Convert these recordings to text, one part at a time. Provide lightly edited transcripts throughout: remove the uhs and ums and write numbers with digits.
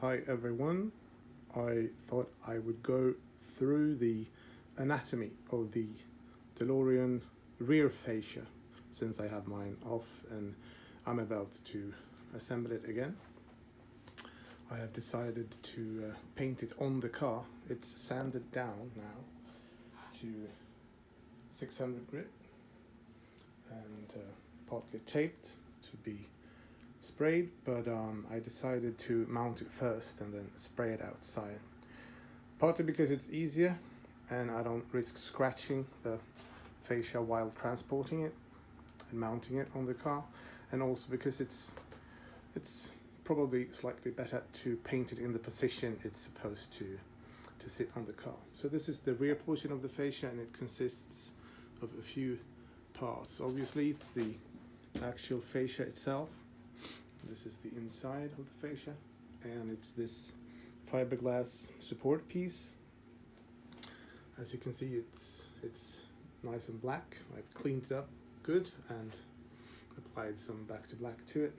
Hi everyone, I thought I would go through the anatomy of the DeLorean rear fascia since I have mine off and I'm about to assemble it again. I have decided to paint it on the car. It's sanded down now to 600 grit and partly taped to be sprayed, but I decided to mount it first and then spray it outside, partly because it's easier and I don't risk scratching the fascia while transporting it and mounting it on the car, and also because it's probably slightly better to paint it in the position it's supposed to sit on the car. So this is the rear portion of the fascia, and it consists of a few parts. Obviously it's the actual fascia itself. This is the inside of the fascia, and it's this fiberglass support piece. As you can see, it's nice and black. I've cleaned it up good and applied some back to black to it.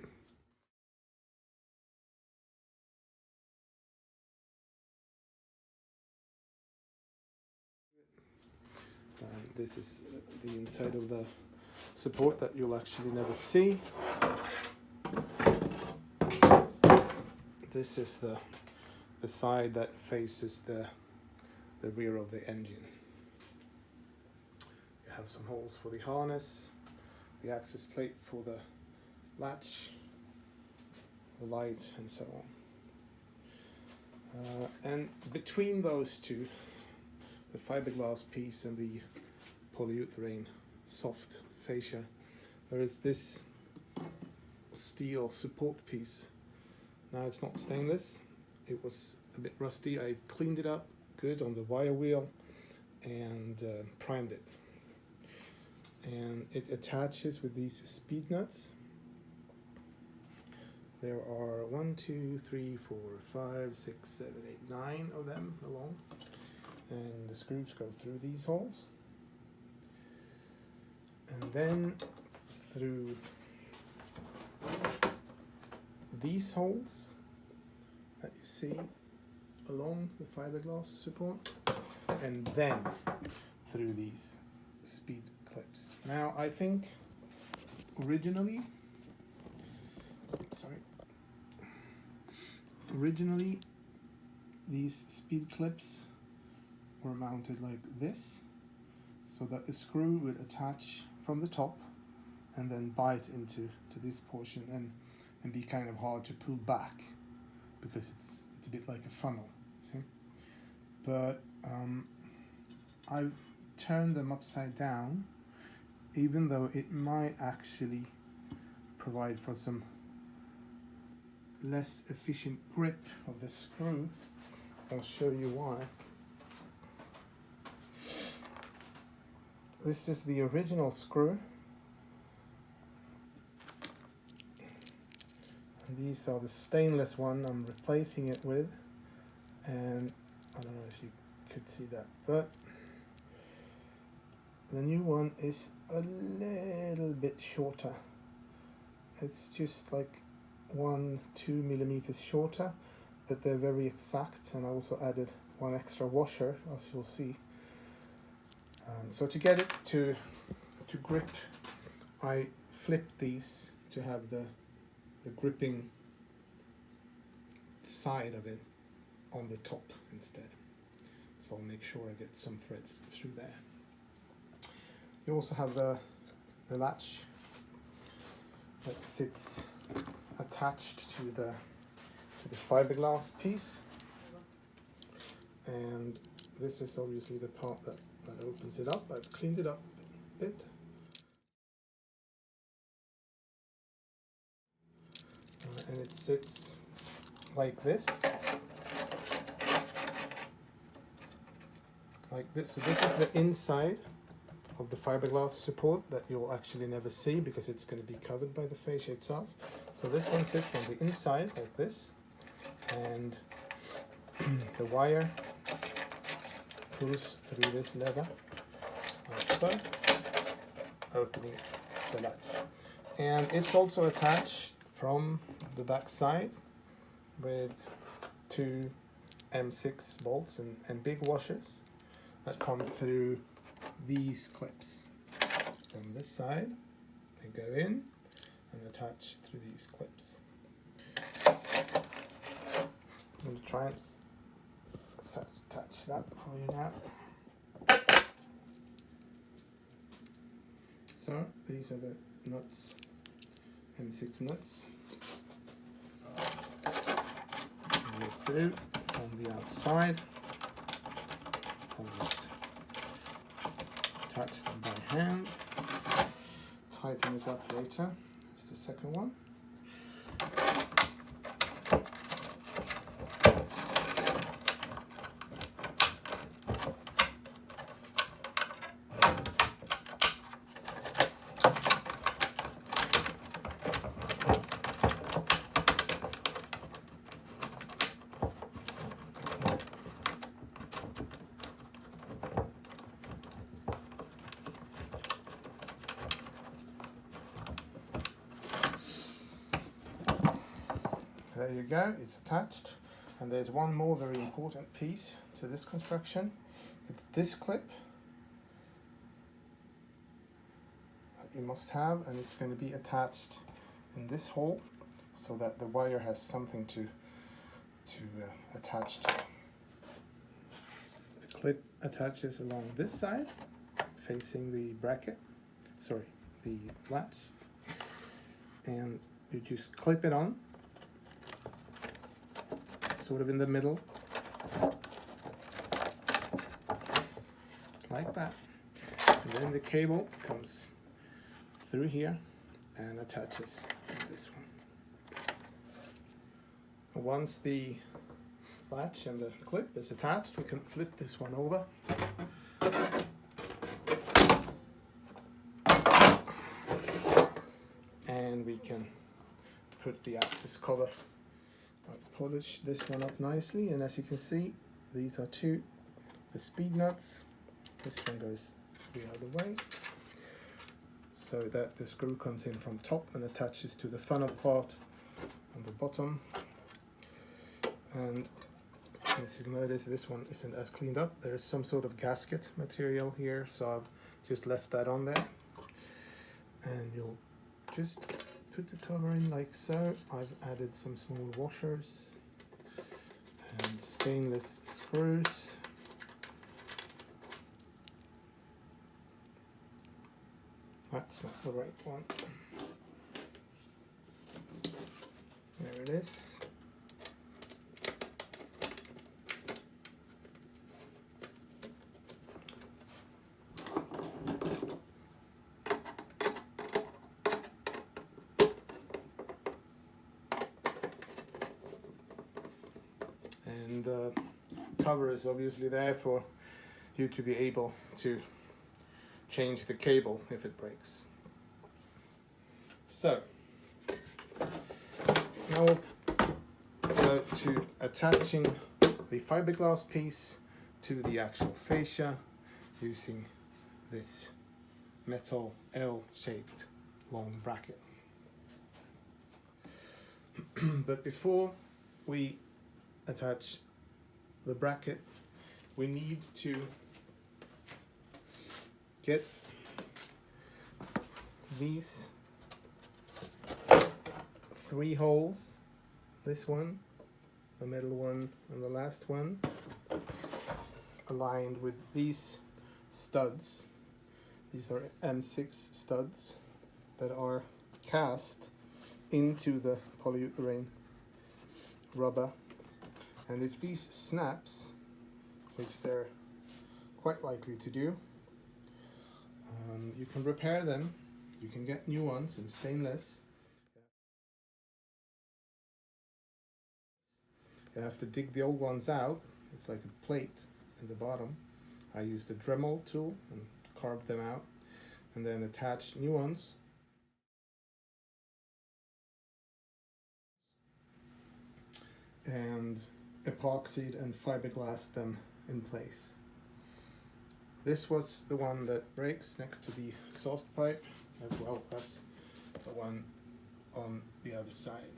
And this is the inside of the support that you'll actually never see. This is the side that faces the rear of the engine. You have some holes for the harness, the access plate for the latch, the light, and so on. And between those two, the fiberglass piece and the polyurethane soft fascia, there is this steel support piece. Now it's not stainless, it was a bit rusty. I cleaned it up good on the wire wheel and primed it. And it attaches with these speed nuts. There are 1, 2, 3, 4, 5, 6, 7, 8, 9 of them along. And the screws go through these holes. And then through these holes that you see along the fiberglass support, and then through these speed clips. Now I think originally these speed clips were mounted like this, so that the screw would attach from the top and then bite into this portion and be kind of hard to pull back, because it's a bit like a funnel, see? But I've turned them upside down, even though it might actually provide for some less efficient grip of the screw. I'll show you why. This is the original screw. These are the stainless one I'm replacing it with, and I don't know if you could see that, but the new one is a little bit shorter. It's just like 1-2 millimeters shorter, but they're very exact, and I also added one extra washer, as you'll see. So to get it to grip, I flipped these to have the gripping side of it on the top instead. So I'll make sure I get some threads through there. You also have the latch that sits attached to the fiberglass piece, and this is obviously the part that opens it up. I've cleaned it up a bit. And it sits like this. So this is the inside of the fiberglass support that you'll actually never see because it's going to be covered by the fascia itself. So this one sits on the inside like this, and the wire pulls through this lever outside, opening the latch. And it's also attached from the back side with two M6 bolts and big washers that come through these clips. On this side, they go in and attach through these clips. I'm going to try and attach that for you now. So these are the nuts, M6 nuts. Go through on the outside. I'll just attach them by hand. Tighten it up later. It's the second one. There you go, it's attached. And there's one more very important piece to this construction. It's this clip that you must have, and it's going to be attached in this hole so that the wire has something to attach to. The clip attaches along this side, facing the bracket, the latch, and you just clip it on, sort of in the middle, like that. And then the cable comes through here and attaches to this one. Once the latch and the clip is attached, we can flip this one over. And we can put the axis cover. I've polished this one up nicely, and as you can see, these are the speed nuts. This one goes the other way, so that the screw comes in from top and attaches to the funnel part on the bottom. And as you notice, this one isn't as cleaned up. There is some sort of gasket material here, so I've just left that on there. And you'll just put the cover in like so. I've added some small washers and stainless screws. That's not the right one. There it is. And the cover is obviously there for you to be able to change the cable if it breaks. So now we'll go to attaching the fiberglass piece to the actual fascia using this metal L-shaped long bracket. But before we attach the bracket, we need to get these 3 holes, this one, the middle one, and the last one, aligned with these studs. These are M6 studs that are cast into the polyurethane rubber. And if these snaps, which they're quite likely to do, you can repair them. You can get new ones in stainless. You have to dig the old ones out. It's like a plate in the bottom. I used a Dremel tool and carved them out, and then attached new ones. And epoxied and fiberglassed them in place. This was the one that breaks next to the exhaust pipe, as well as the one on the other side.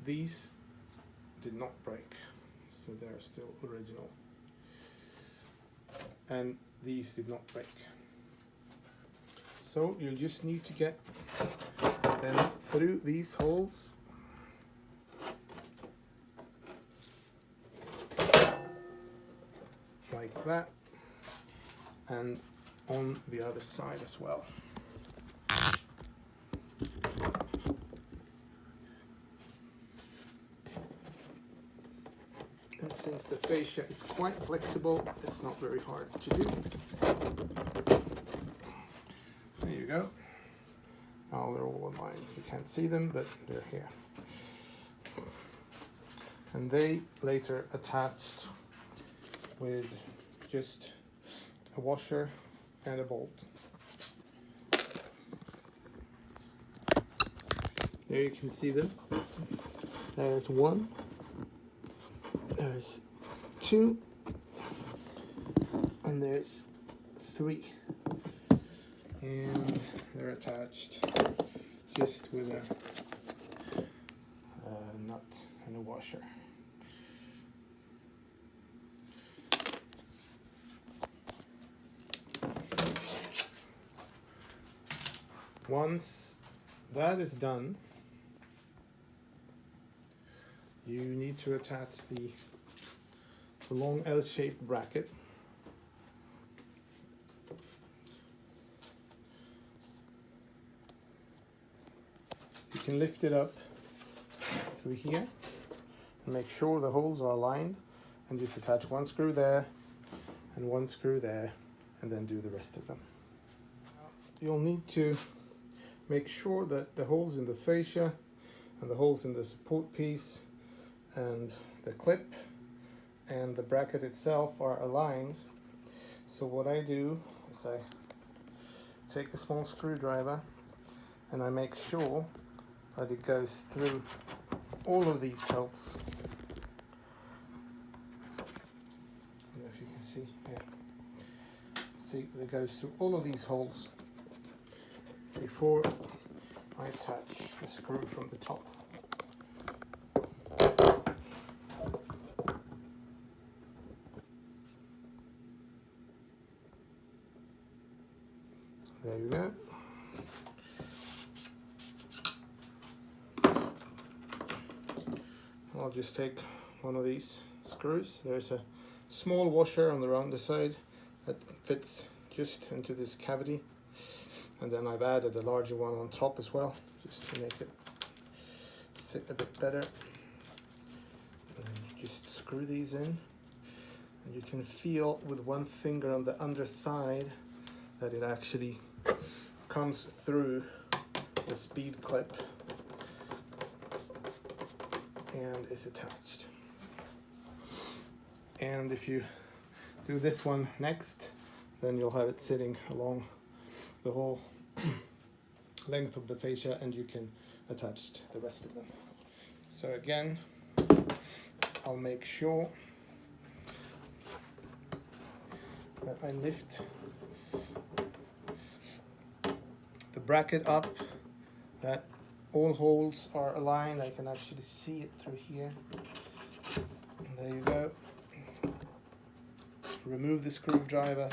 These did not break, so they're still original. And these did not break. So you'll just need to get them through these holes. Like that. And on the other side as well. And since the fascia is quite flexible, it's not very hard to do. There you go. Now they're all in line. You can't see them, but they're here. And they later attached with just a washer and a bolt. There you can see them. There's one, there's two, and there's three. And they're attached just with a nut and a washer. Once that is done, you need to attach the long L-shaped bracket. You can lift it up through here and make sure the holes are aligned, and just attach one screw there and one screw there, and then do the rest of them. You'll need to make sure that the holes in the fascia and the holes in the support piece and the clip and the bracket itself are aligned. So what I do is I take a small screwdriver and I make sure that it goes through all of these holes. I don't know if you can see, yeah. See that it goes through all of these holes before I attach a screw from the top. There you go. I'll just take one of these screws. There's a small washer on the underside that fits just into this cavity. And then I've added a larger one on top as well, just to make it sit a bit better. And then you just screw these in, and you can feel with one finger on the underside that it actually comes through the speed clip and is attached. And if you do this one next, then you'll have it sitting along the whole length of the fascia, and you can attach the rest of them. So again, I'll make sure that I lift the bracket up, that all holes are aligned. I can actually see it through here. And there you go. Remove the screwdriver.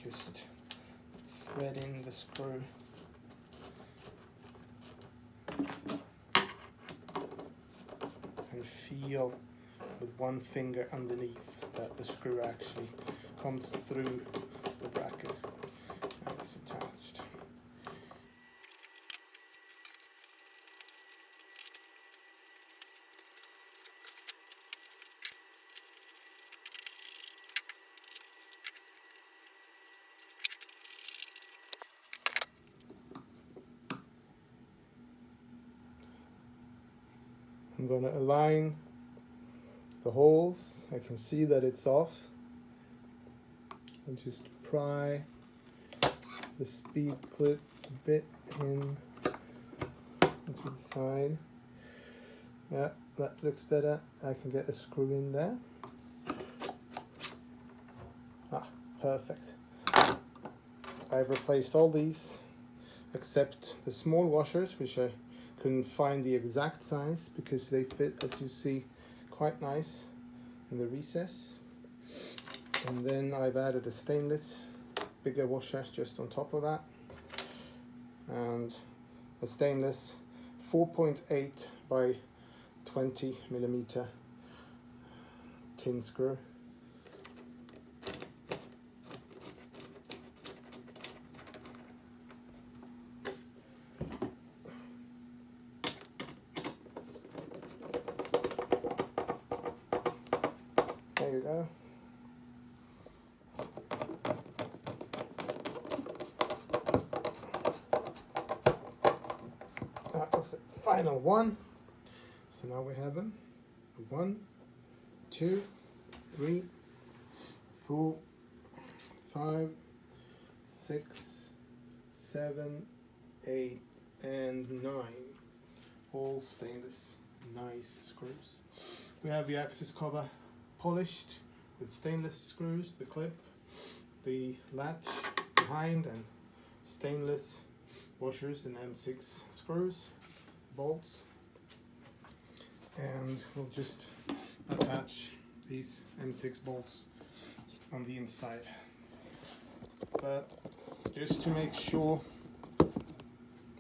Just thread in the screw. And feel with one finger underneath that the screw actually comes through the bracket and is attached. I'm going to align the holes. I can see that it's off. And just pry the speed clip a bit into the side. Yeah, that looks better. I can get a screw in there. Ah, perfect. I've replaced all these except the small washers, which I Couldn't find the exact size because they fit, as you see, quite nice in the recess. And then I've added a stainless bigger washer just on top of that, and a stainless 4.8 by 20 millimeter tin screw. There you go. That was the final one. So now we have them. 1, 2, 3, 4, 5, 6, 7, 8, and 9. All stainless, nice screws. We have the axis cover polished with stainless screws, the clip, the latch behind, and stainless washers and M6 screws, bolts, and we'll just attach these M6 bolts on the inside. But just to make sure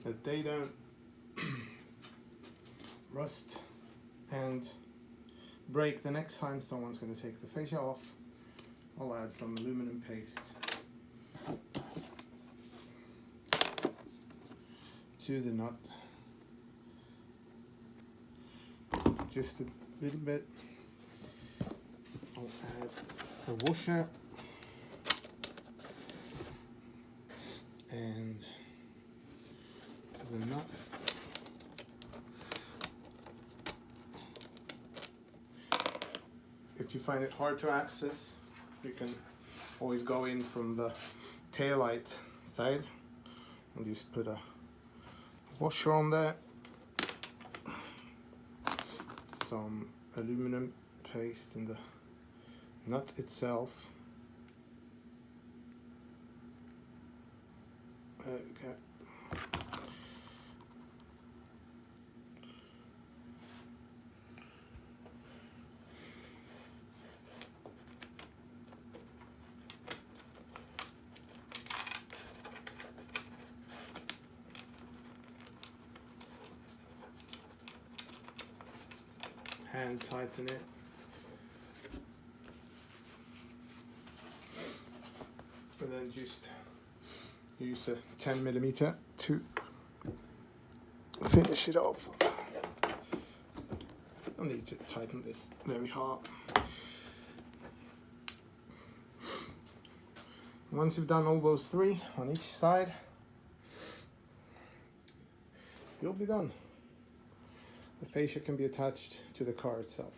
that they don't rust and break the next time someone's going to take the fascia off, I'll add some aluminum paste to the nut, just a little bit. I'll add the washer and the nut. If you find it hard to access, you can always go in from the taillight side and just put a washer on there, some aluminum paste in the nut itself. There you go. Hand tighten it. And then just use a 10 millimeter to finish it off. Don't need to tighten this very hard. Once you've done all those 3 on each side, you'll be done. The fascia can be attached to the car itself.